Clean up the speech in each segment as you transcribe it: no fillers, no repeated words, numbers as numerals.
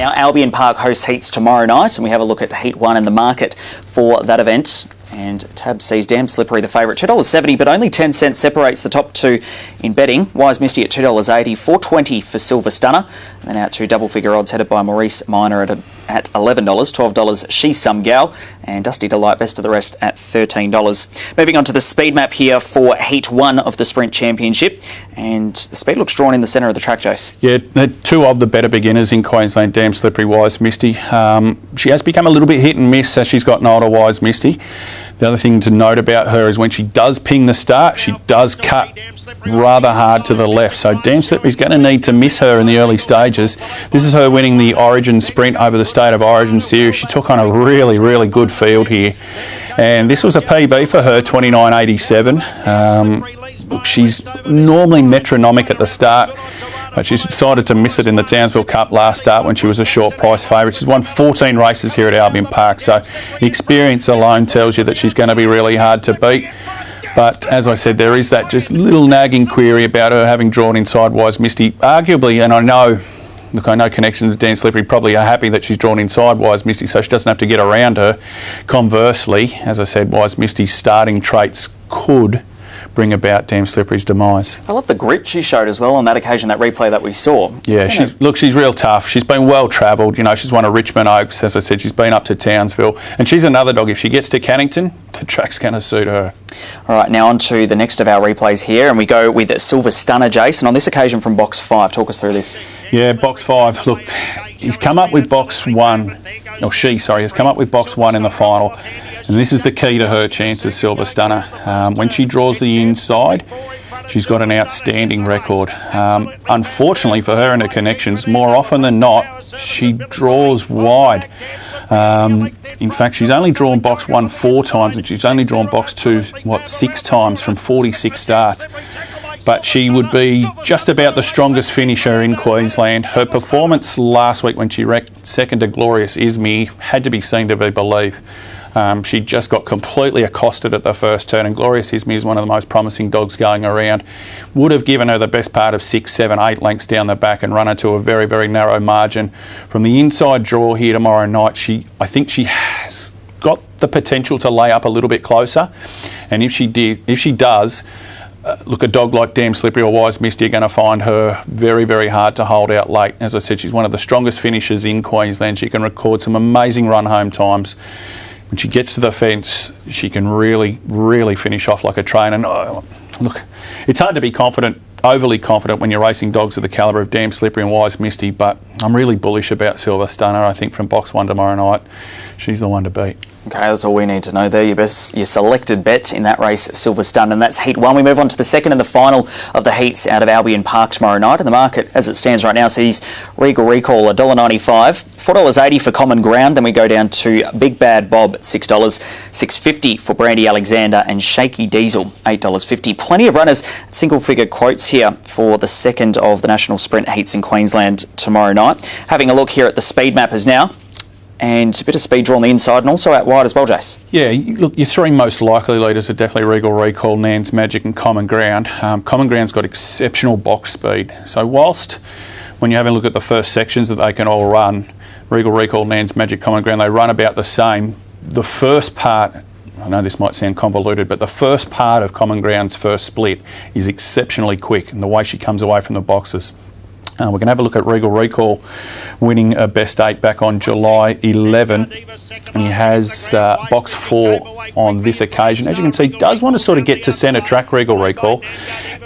now. Albion Park hosts heats tomorrow night, and we have a look at Heat 1 in the market for that event. And Tab C's Damn Slippery, the favourite, $2.70, but only 10 cents separates the top two in betting. Wise Misty at $2.80, $4.20 for Silver Stunner. And then out to double figure odds headed by Maurice Minor at $11, $12 She's Some Gal, and Dusty Delight best of the rest at $13. Moving on to the speed map here for Heat 1 of the Sprint Championship, and the speed looks drawn in the centre of the track, Jace. Yeah, they're two of the better beginners in Queensland, Damn Slippery, Wise Misty. She has become a little bit hit and miss as she's gotten older, Wise Misty. The other thing to note about her is when she does ping the start, she does cut rather hard to the left. So Damn Slippery's going to need to miss her in the early stages. This is her winning the Origin Sprint over the State of Origin series. She took on a really, really good field here. And this was a PB for her, 29.87. She's normally metronomic at the start, but she's decided to miss it in the Townsville Cup last start when she was a short price favourite. She's won 14 races here at Albion Park, so the experience alone tells you that she's going to be really hard to beat. But as I said, there is that just little nagging query about her having drawn inside Wise Misty. Arguably, and I know connections with Dan Slippery probably are happy that she's drawn inside Wise Misty, so she doesn't have to get around her. Conversely, as I said, Wise Misty's starting traits could bring about Damn Slippery's demise. I love the grit she showed as well on that occasion, that replay that we saw. Yeah, she's real tough. She's been well travelled. You know, she's won a Richmond Oaks. As I said, she's been up to Townsville. And she's another dog. If she gets to Cannington, the track's going to suit her. All right, now on to the next of our replays here, and we go with Silver Stunner, Jason, on this occasion from box 5. Talk us through this. Yeah, box 5. Look, he's come up with box 1. Or she, has come up with box 1 in the final. And this is the key to her chances, Silver Stunner. When she draws the inside, she's got an outstanding record. Unfortunately for her and her connections, more often than not, she draws wide. In fact, she's only drawn box 1 4 times, and she's only drawn box 2, 6 times from 46 starts. But she would be just about the strongest finisher in Queensland. Her performance last week when she wrecked second to Glorious Izmir had to be seen to be believed. She just got completely accosted at the first turn, and Glorious Izmir is one of the most promising dogs going around. Would have given her the best part of 6, 7, 8 lengths down the back and run her to a very, very narrow margin. From the inside draw here tomorrow night, I think she has got the potential to lay up a little bit closer. And if she does, look, a dog like Damn Slippery or Wise Misty are going to find her very, very hard to hold out late. As I said, she's one of the strongest finishers in Queensland. She can record some amazing run-home times. When she gets to the fence, she can really, really finish off like a train. And look, it's hard to be overly confident when you're racing dogs of the calibre of Damn Slippery and Wise Misty, but I'm really bullish about Silver Stunner. I think from box 1 tomorrow night, she's the one to beat. Okay, that's all we need to know there. Your selected bet in that race, Silver Stunner, and that's Heat 1. We move on to the second and the final of the heats out of Albion Park tomorrow night. And the market, as it stands right now, sees Regal Recall $1.95, $4.80 for Common Ground. Then we go down to Big Bad Bob at $6, $6.50 for Brandy Alexander, and Shaky Diesel $8.50. Plenty of runners at single-figure quotes here for the second of the National Sprint heats in Queensland tomorrow night. Having a look here at the speed mappers now. And a bit of speed drawn the inside and also out wide as well, Jace. Yeah, look, your 3 most likely leaders are definitely Regal Recall, Nan's Magic and Common Ground. Common Ground's got exceptional box speed. So whilst when you're having a look at the first sections that they can all run, Regal Recall, Nan's Magic, Common Ground, they run about the same. The first part, I know this might sound convoluted, but the first part of Common Ground's first split is exceptionally quick, and the way she comes away from the boxes. We're going to have a look at Regal Recall winning a best 8 back on July 11, and he has box 4 on this occasion. As you can see, he does want to sort of get to centre track, Regal Recall.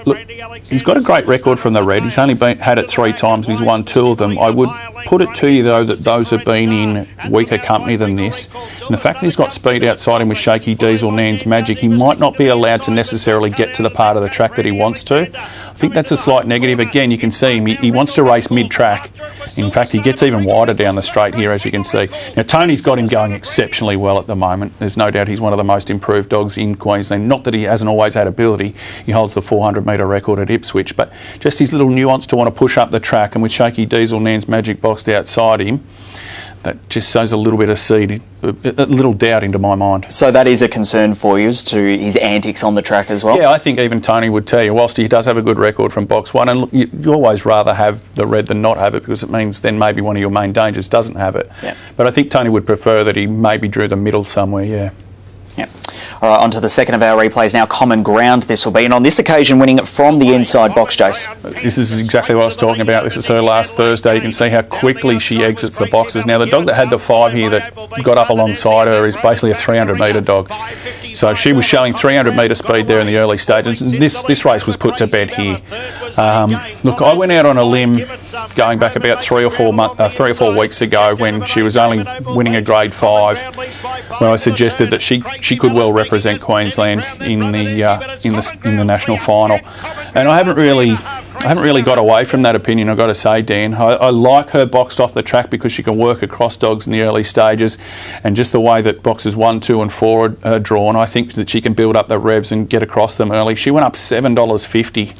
Look, he's got a great record from the red. He's only had it 3 times and he's won 2 of them. I would put it to you, though, that those have been in weaker company than this. And the fact that he's got speed outside him with Shaky Diesel, Nan's Magic, he might not be allowed to necessarily get to the part of the track that he wants to. I think that's a slight negative. Again, you can see him. He wants to race mid-track. In fact, he gets even wider down the straight here, as you can see. Now, Tony's got him going exceptionally well at the moment. There's no doubt he's one of the most improved dogs in Queensland. Not that he hasn't always had ability. He holds the 400-metre record at Ipswich, but just his little nuance to want to push up the track, and with Shaky Diesel, Nan's Magic boxed outside him, that just sows a little bit of seed, a little doubt into my mind. So that is a concern for you as to his antics on the track as well? Yeah, I think even Tony would tell you, whilst he does have a good record from box one, and look, you always rather have the red than not have it, because it means then maybe one of your main dangers doesn't have it. Yeah. But I think Tony would prefer that he maybe drew the middle somewhere, yeah. Yep. All right, on to the second of our replays now. Common Ground this will be, and on this occasion winning it from the inside box, Jace. This is exactly what I was talking about. This is her last Thursday. You can see how quickly she exits the boxes. Now, the dog that had the 5 here that got up alongside her is basically a 300-metre dog. So she was showing 300-metre speed there in the early stages. This race was put to bed here. Look, I went out on a limb going back about 3 or 4 weeks ago when she was only winning a Grade 5, where I suggested that she could well represent Queensland in the national final, and I haven't really got away from that opinion, I've got to say, Dan. I like her boxed off the track because she can work across dogs in the early stages, and just the way that boxes 1, 2 and 4 are drawn, I think that she can build up the revs and get across them early. She went up $7.50,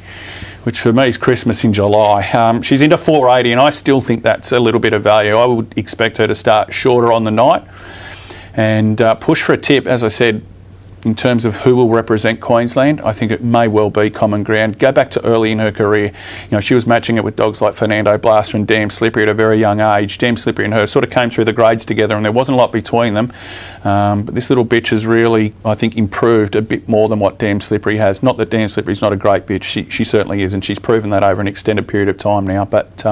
which for me is Christmas in July. She's into 480, and I still think that's a little bit of value. I would expect her to start shorter on the night and push for a tip. As I said, in terms of who will represent Queensland, I think it may well be Common Ground. Go back to early in her career. You know, she was matching it with dogs like Fernando Blaster and Damn Slippery at a very young age. Damn Slippery and her sort of came through the grades together, and there wasn't a lot between them. But this little bitch has really, I think, improved a bit more than what Damn Slippery has. Not that Damn Slippery's not a great bitch. She certainly is, and she's proven that over an extended period of time now. But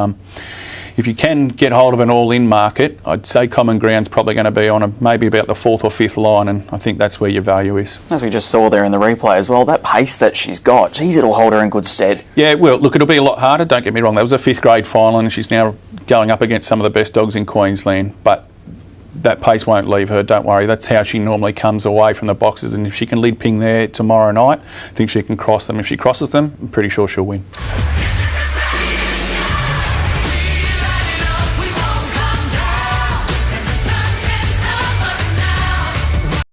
if you can get hold of an all-in market, I'd say Common Ground's probably going to be on maybe about the 4th or 5th line, and I think that's where your value is. As we just saw there in the replay as well, that pace that she's got, geez, it'll hold her in good stead. Yeah, well, look, it'll be a lot harder, don't get me wrong. That was a 5th grade final, and she's now going up against some of the best dogs in Queensland, but that pace won't leave her, don't worry. That's how she normally comes away from the boxes, and if she can lead ping there tomorrow night, I think she can cross them. If she crosses them, I'm pretty sure she'll win.